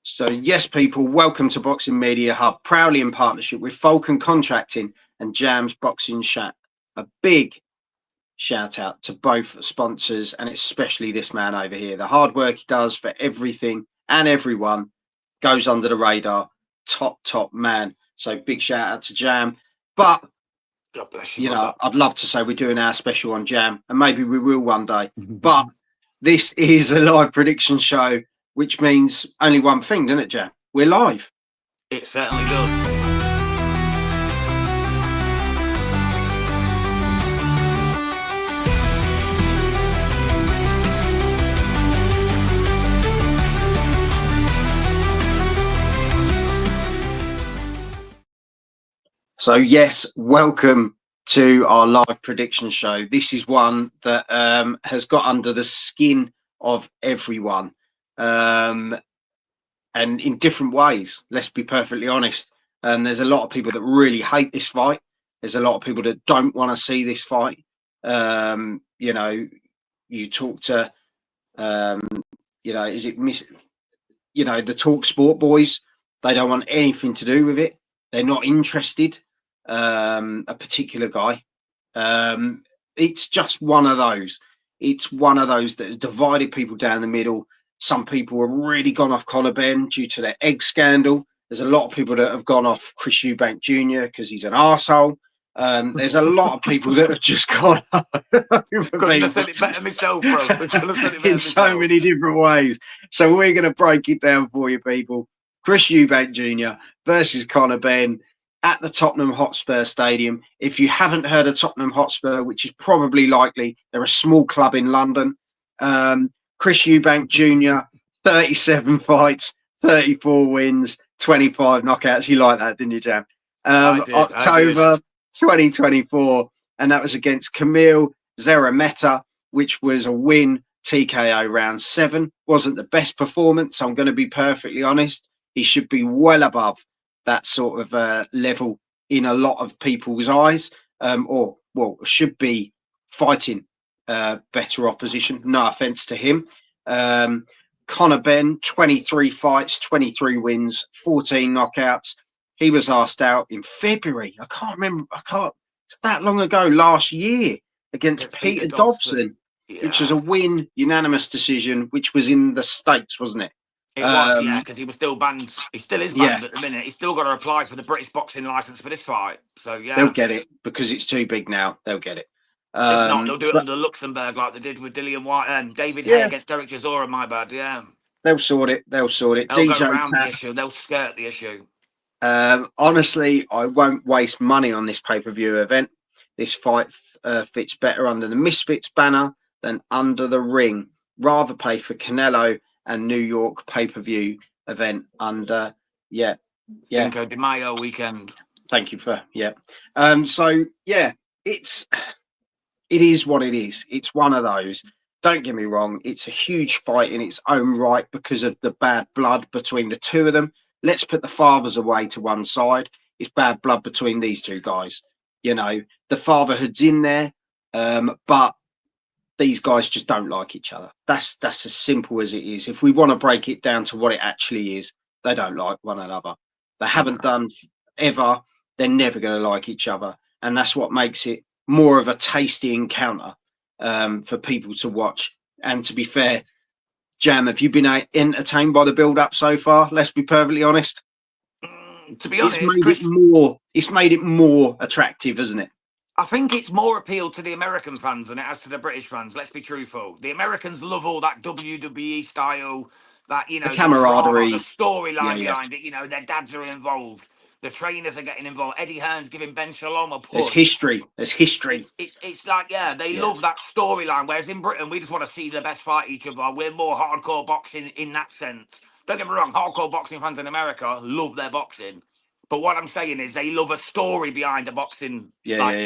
So, yes, people, welcome to Boxing Media Hub, proudly in partnership with Falcon Contracting and Jam's Boxing Chat. A big shout out to both sponsors and especially this man over here. The hard work he does for everything and everyone goes under the radar. Top man. So, big shout out to Jam. But, God bless you, I'd love to say we're doing our special on Jam, and maybe we will one day. But this is a live prediction show, which means only one thing, doesn't it, Jam? We're live. It certainly does. So, yes, welcome to our live prediction show. This is one that has got under the skin of everyone. And in different ways, let's be perfectly honest. There's a lot of people that really hate this fight. There's a lot of people that don't want to see this fight. You talk to, the Talk Sport boys. They don't want anything to do with it. They're not interested. A particular guy. It's just one of those. It's one of those that has divided people down the middle. Some people have really gone off Conor Benn due to their egg scandal. There's a lot of people that have gone off Chris Eubank Jr. because he's an arsehole. There's a lot of people that have just gone Couldn't have said it better myself, bro. in so many different ways. So we're going to break it down for you, people. Chris Eubank Jr. versus Conor Benn at the Tottenham Hotspur Stadium. If you haven't heard of Tottenham Hotspur, which is probably likely, they're a small club in London. Chris Eubank Jr., 37 fights, 34 wins, 25 knockouts. You like that, didn't you, Jam? October 2024, and that was against Kamil Szeremeta, which was a win, TKO round 7. Wasn't the best performance, I'm going to be perfectly honest. He should be well above that sort of level in a lot of people's eyes, should be fighting better opposition. No offense to him. Conor Benn, 23 fights, 23 wins, 14 knockouts. He was asked out in February. It's that long ago, last year, against Peter Dobson, which was a win, unanimous decision, which was in the States, wasn't it? It was, because he was still banned. He still is banned at the minute. He's still got to apply for the British boxing licence for this fight. So, yeah. They'll get it because it's too big now. They'll get it. If not, they'll do it under Luxembourg like they did with Dillian White and David Hay against Derek Chisora, my bad, They'll sort it. They'll go around the issue. They'll skirt the issue. Honestly, I won't waste money on this pay-per-view event. This fight fits better under the Misfits banner than under the Ring. Rather pay for Canelo and New York pay-per-view event under Cinco de Mayo weekend. Thank you for it is what it is. It's one of those. Don't get me wrong, it's a huge fight in its own right because of the bad blood between the two of them. Let's put the fathers away to one side. It's bad blood between these two guys. The fatherhood's in there, but these guys just don't like each other. That's as simple as it is. If we want to break it down to what it actually is, they don't like one another. They haven't done ever. They're never going to like each other. And that's what makes it more of a tasty encounter for people to watch. And to be fair, Jam, have you been entertained by the build-up so far? Let's be perfectly honest. To be honest, it's made it more attractive, hasn't it? I think it's more appeal to the American fans than it has to the British fans. Let's be truthful. The Americans love all that WWE style, that, the camaraderie, the storyline behind it. Their dads are involved. The trainers are getting involved. Eddie Hearn's giving Ben Shalom a push. There's history. It's like, they love that storyline. Whereas in Britain, we just want to see the best fight each other. We're more hardcore boxing in that sense. Don't get me wrong, hardcore boxing fans in America love their boxing. But what I'm saying is they love a story behind a boxing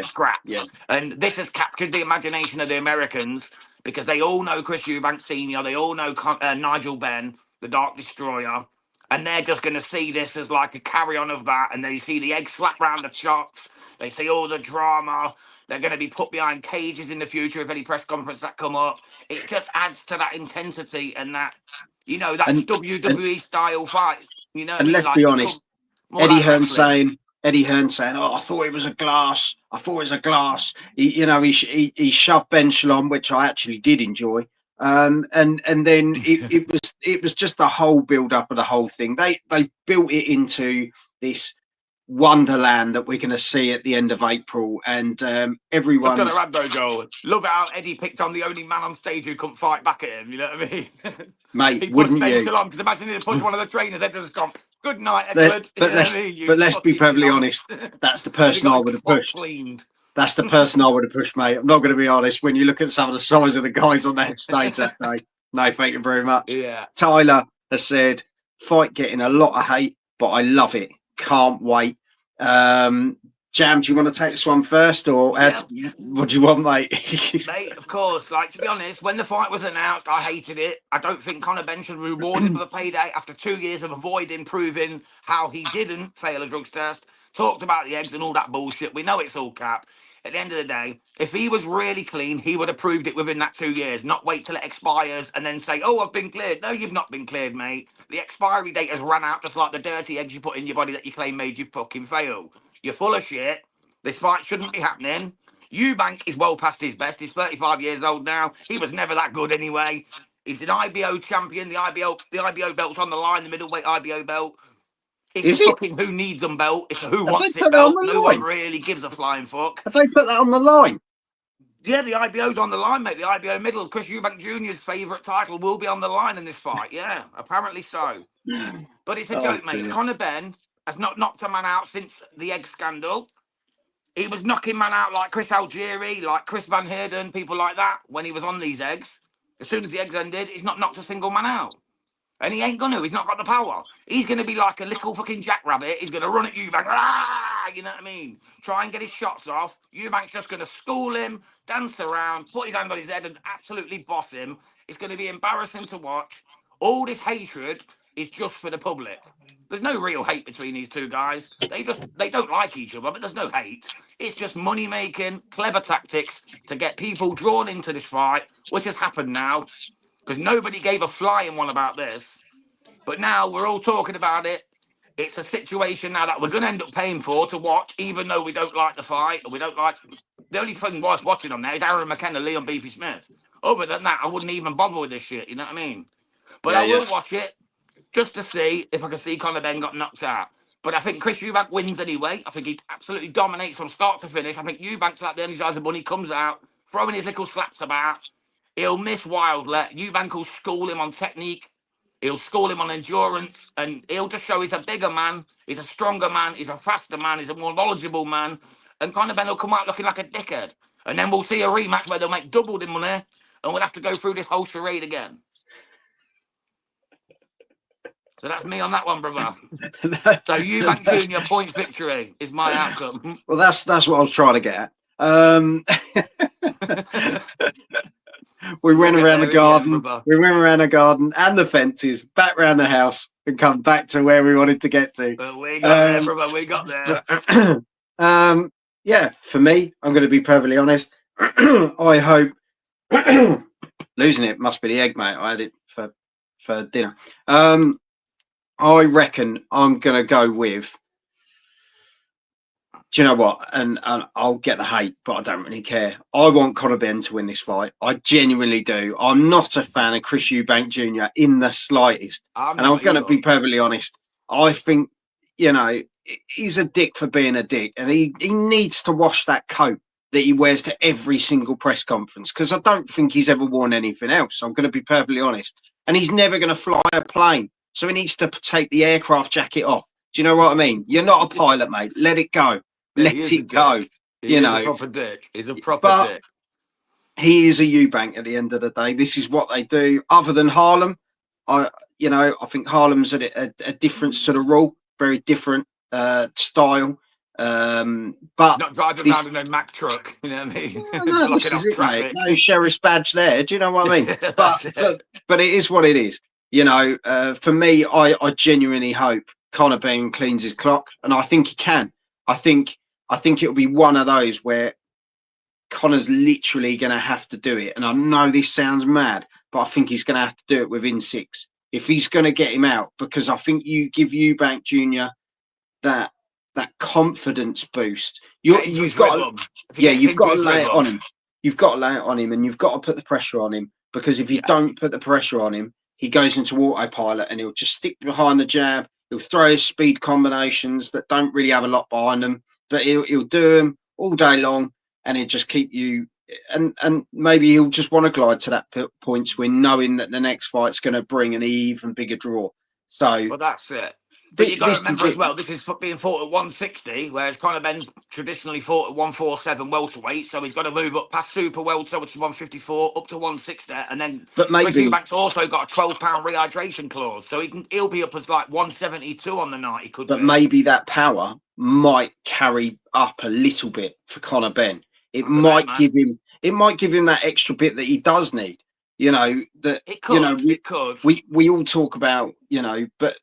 scrap. Yeah. And this has captured the imagination of the Americans because they all know Chris Eubank Sr., they all know Nigel Benn, the Dark Destroyer. and they're just going to see this as like a carry-on of that, and they see the egg slap round the chops, they see all the drama, they're going to be put behind cages in the future if any press conference that come up. It just adds to that intensity and that, you know, that WWE style fight. You know what I and mean? let's Like, be honest, Eddie Hearn saying, oh, I thought it was a glass. I thought it was a glass. He shoved Ben Shalom, which I actually did enjoy. And then it was just the whole build up of the whole thing. They built it into this wonderland that we're going to see at the end of April, and everyone's just going to add though, Joel. Love it how Eddie picked on the only man on stage who couldn't fight back at him. You know what I mean? Mate, he wouldn't pushed you? Because imagine he'd pushed one of the trainers. They'd just gone, "Good night, Edward." But let's be perfectly honest. That's the person I would have pushed. That's the person I would have pushed, mate. I'm not going to be honest. When you look at some of the size of the guys on that stage that day, no, thank you very much. Yeah. Tyler has said, fight getting a lot of hate, but I love it. Can't wait. Jam, do you want to take this one first, or what do you want, mate? Mate, of course. Like, to be honest, when the fight was announced, I hated it. I don't think Conor Benn should be rewarded with a payday after 2 years of avoiding proving how he didn't fail a drugs test. Talked about the eggs and all that bullshit. We know it's all cap. At the end of the day, if he was really clean, he would have proved it within that 2 years, not wait till it expires and then say, oh, I've been cleared. No, you've not been cleared, mate. The expiry date has run out, just like the dirty eggs you put in your body that you claim made you fucking fail. You're full of shit. This fight shouldn't be happening. Eubank is well past his best. He's 35 years old now. He was never that good anyway. He's an IBO champion. The IBO belt's on the line, the middleweight IBO belt. It's a fucking who needs them belt. It's a who wants it belt. No one really gives a flying fuck. Have they put that on the line? Yeah, the IBO's on the line, mate. The IBO middle, Chris Eubank Jr.'s favourite title will be on the line in this fight. Yeah, apparently so. But it's a joke, mate. Conor Benn has not knocked a man out since the egg scandal. He was knocking man out like Chris Algieri, like Chris Van Heerden, people like that when he was on these eggs. As soon as the eggs ended, he's not knocked a single man out. And he ain't gonna. He's not got the power. He's going to be like a little fucking jackrabbit. He's going to run at Eubank. You know what I mean? Try and get his shots off. Eubank's just going to school him, dance around, put his hand on his head and absolutely boss him. It's going to be embarrassing to watch. All this hatred is just for the public. There's no real hate between these two guys. They don't like each other, but there's no hate. It's just money making, clever tactics to get people drawn into this fight, which has happened now. Because nobody gave a flying one about this. But now we're all talking about it. It's a situation now that we're going to end up paying for to watch, even though we don't like the fight. Or we don't like... The only thing worth watching on there is Aaron McKenna, Leon Beefy Smith. Other than that, I wouldn't even bother with this shit. You know what I mean? But I will watch it just to see if I can see Conor Benn got knocked out. But I think Chris Eubank wins anyway. I think he absolutely dominates from start to finish. I think Eubank's like the Energizer Bunny, comes out, throwing his little slaps about. He'll miss wildly. Eubank will school him on technique. He'll school him on endurance. And he'll just show he's a bigger man. He's a stronger man. He's a faster man. He's a more knowledgeable man. And Conor Benn will come out looking like a dickhead. And then we'll see a rematch where they'll make double the money. And we'll have to go through this whole charade again. So that's me on that one, brother. So Eubank Jr. points victory is my outcome. Well, that's what I was trying to get at. We went around the garden. We went around the garden and the fences, back round the house, and come back to where we wanted to get to. We got there, brother. We got there. Yeah, for me, I'm going to be perfectly honest. I hope losing it must be the egg, mate. I had it for dinner. I reckon I'm going to go with. Do you know what? And I'll get the hate, but I don't really care. I want Conor Benn to win this fight. I genuinely do. I'm not a fan of Chris Eubank Jr. in the slightest. I'm going to be perfectly honest. I think, he's a dick for being a dick. And he needs to wash that coat that he wears to every single press conference. Because I don't think he's ever worn anything else. I'm going to be perfectly honest. And he's never going to fly a plane. So he needs to take the aircraft jacket off. Do you know what I mean? You're not a pilot, mate. Let it go. Let it go. He's a proper dick. He's a proper dick. He is a Eubank at the end of the day. This is what they do. Other than Harlem, I think Harlem's a different sort of rule, very different style. But not driving around in a Mack truck, you know what I mean? No, this is it, mate. No sheriff's badge there. Do you know what I mean? But it is what it is. For me, I genuinely hope Conor Benn cleans his clock, and I think he can. I think it'll be one of those where Conor's literally going to have to do it. And I know this sounds mad, but I think he's going to have to do it within 6 if he's going to get him out, because I think you give Eubank Jr. that confidence boost. You've got to lay it on him. You've got to lay it on him, and you've got to put the pressure on him, because if you don't put the pressure on him, he goes into autopilot and he'll just stick behind the jab. He'll throw his speed combinations that don't really have a lot behind them, but he'll do them all day long, and he'll just keep you. And maybe he'll just want to glide to that point when knowing that the next fight's going to bring an even bigger draw. So, well, that's it. But you've got to remember as well, this is being fought at 160, whereas Conor Benn's traditionally fought at 147 welterweight, so he's got to move up past super welter, which is 154, up to 160, and then Chris Eubank's also got a £12 rehydration clause, so he'll be up as like 172 on the night. He could, but maybe that power might carry up a little bit for Conor Benn. It might give him that extra bit that he does need. It could. We all talk about, but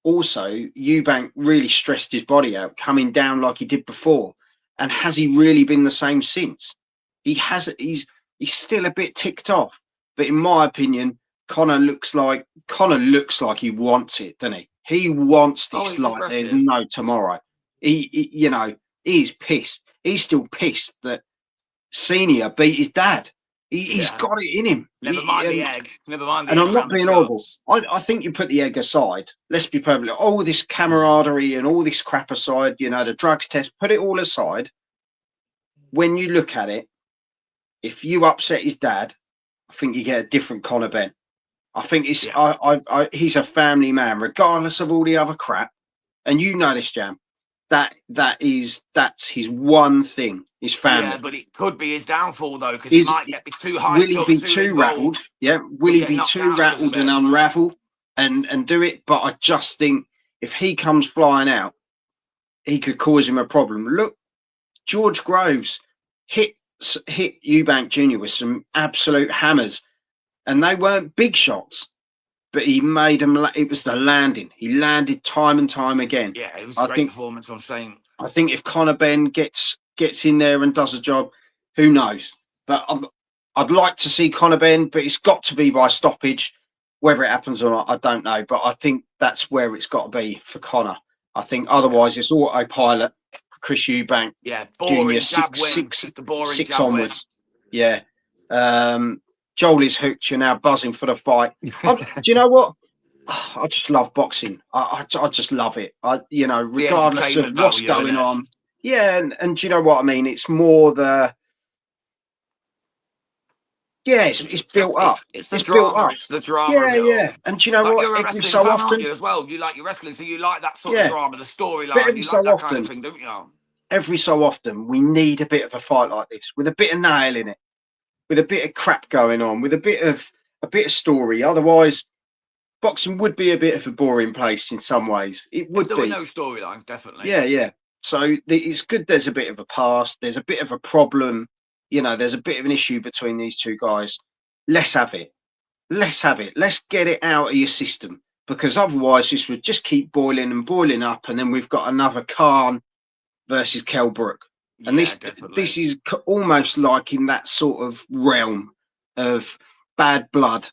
also, Eubank really stressed his body out, coming down like he did before. And has he really been the same since? He hasn't. He's still a bit ticked off. But in my opinion, Conor looks like he wants it, doesn't he? He wants this like there's no tomorrow. He's pissed. He's still pissed that Senior beat his dad. He's got it in him. Never mind the egg. And I'm not being horrible. I think you put the egg aside. Let's be perfectly. All this camaraderie and all this crap aside, the drugs test, put it all aside. When you look at it, if you upset his dad, I think you get a different Conor Benn. I think he's a family man, regardless of all the other crap. And you know this, Jam. That's his one thing, his family. Yeah, but it could be his downfall though, because he might get too high. Will he be too rattled? Yeah, will he be too rattled and unravel and do it? But I just think if he comes flying out, he could cause him a problem. Look, George Groves hit Eubank Jr. with some absolute hammers, and they weren't big shots. But he made him. It was the landing. He landed time and time again. Yeah, it was a great performance. I'm saying. I think if Conor Benn gets in there and does a job, who knows? But I'd like to see Conor Benn, but it's got to be by stoppage. Whether it happens or not, I don't know. But I think that's where it's got to be for Conor. I think otherwise it's autopilot for Chris Eubank. Yeah, boring Jr. jab win. The boring six jab onwards. Win. Yeah. Joel is hooked. You're now buzzing for the fight. Do you know what? I just love boxing. I just love it. Regardless of what's going on. Yeah, and do you know what I mean? It's more it's built up. It's built up. It's the drama. Yeah. And do you know what? Every so often, you as well. You like your wrestling, so you like that sort of drama, the storyline. Every so like often, kind of thing, don't you? Every so often, we need a bit of a fight like this with a bit of nail in it. With a bit of crap going on, with a bit of story. Otherwise, boxing would be a bit of a boring place in some ways. It would be. There were no storylines, definitely. Yeah. So it's good. There's a bit of a past. There's a bit of a problem. There's a bit of an issue between these two guys. Let's have it. Let's get it out of your system, because otherwise this would just keep boiling and boiling up, and then we've got another Khan versus Kell Brook. And this is almost like in that sort of realm of bad blood.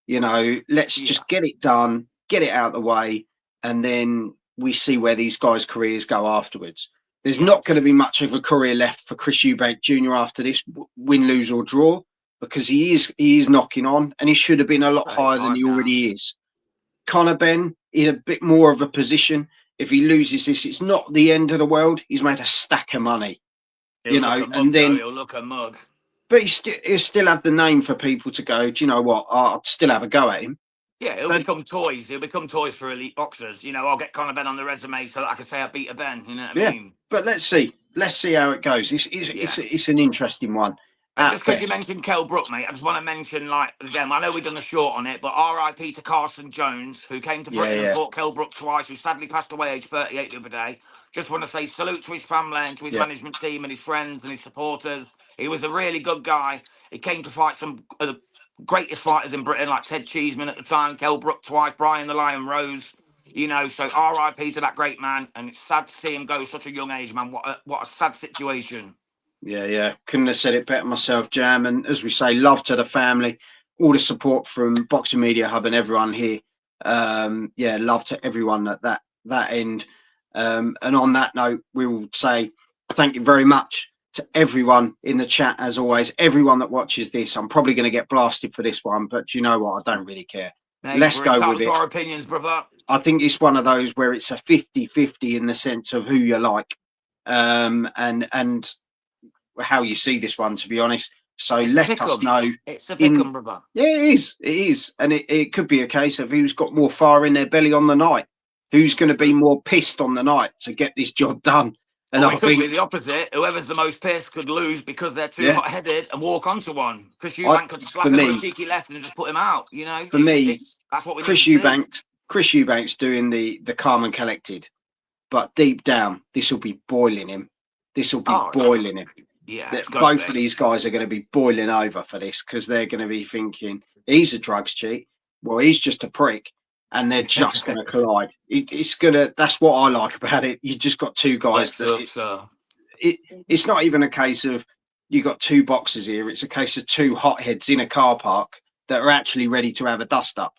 Let's just get it done, get it out of the way, and then we see where these guys' careers go afterwards. There's not going to be much of a career left for Chris Eubank Jr. after this, win, lose or draw, because he is knocking on, and he should have been a lot higher than he already is. Conor Benn in a bit more of a position. If he loses this, it's not the end of the world. He's made a stack of money. And then he'll look a mug. But he'll still have the name for people to go, do you know what? I'll still have a go at him. Yeah, he'll become toys. He'll become toys for elite boxers. I'll get Conor Benn on the resume so that I can say I beat a Ben. You know what I mean? But let's see how it goes. It's an interesting one. Just because you mentioned Kell Brook, mate, I just want to mention, again, I know we've done the short on it, but R.I.P. to Carson Jones, who came to Britain and fought Kell Brook twice, who sadly passed away age 38 the other day. Just want to say salute to his family and to his management team and his friends and his supporters. He was a really good guy. He came to fight some of the greatest fighters in Britain, like Ted Cheeseman at the time, Kell Brook twice, Brian the Lion Rose. You know, so R.I.P. to that great man, and it's sad to see him go at such a young age, man. What a sad situation. Yeah. Couldn't have said it better myself, Jam. And as we say, love to the family, all the support from Boxing Media Hub and everyone here. Love to everyone at that end. And on that note, we will say thank you very much to everyone in the chat, as always. Everyone that watches this, I'm probably going to get blasted for this one, but you know what? I don't really care. Mate, let's go with it. Our opinions, brother. I think it's one of those where it's a 50-50 in the sense of who you like, and how you see this one, to be honest. So let us know. It's a pick 'em, brother. Yeah, it is. And it could be a case of who's got more fire in their belly on the night. Who's going to be more pissed on the night to get this job done. And it could be the opposite. Whoever's the most pissed could lose because they're too hot-headed and walk onto one. Chris Eubank could slap him with a cheeky left and just put him out, you know? For me, that's what we Chris Eubank's doing the calm and collected. But deep down, this will be boiling him. This will be boiling him. Yeah, both of these guys are going to be boiling over for this because they're going to be thinking, he's a drugs cheat. Well, he's just a prick. And they're just going to collide. That's what I like about it. You just got two guys. It's not even a case of you got two boxers here. It's a case of two hotheads in a car park that are actually ready to have a dust up.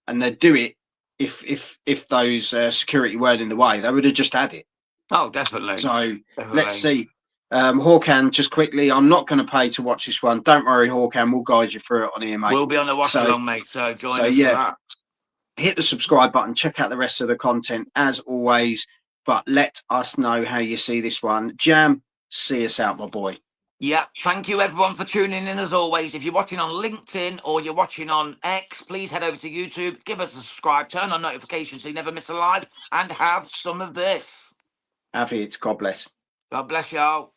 And they'd do it if those security weren't in the way. They would have just had it. Oh, definitely. So let's see. Hawkan, just quickly, I'm not going to pay to watch this one. Don't worry, Hawkan. We'll guide you through it on here, mate. We'll be on the watch along, mate. So join us for that. Hit the subscribe button, check out the rest of the content as always, but let us know how you see this one. Jam, see us out, my boy. Yeah, thank you everyone for tuning in as always. If you're watching on LinkedIn or you're watching on X, please head over to YouTube, give us a subscribe, turn on notifications so you never miss a live, and have some of this. Have it. God bless. God bless y'all.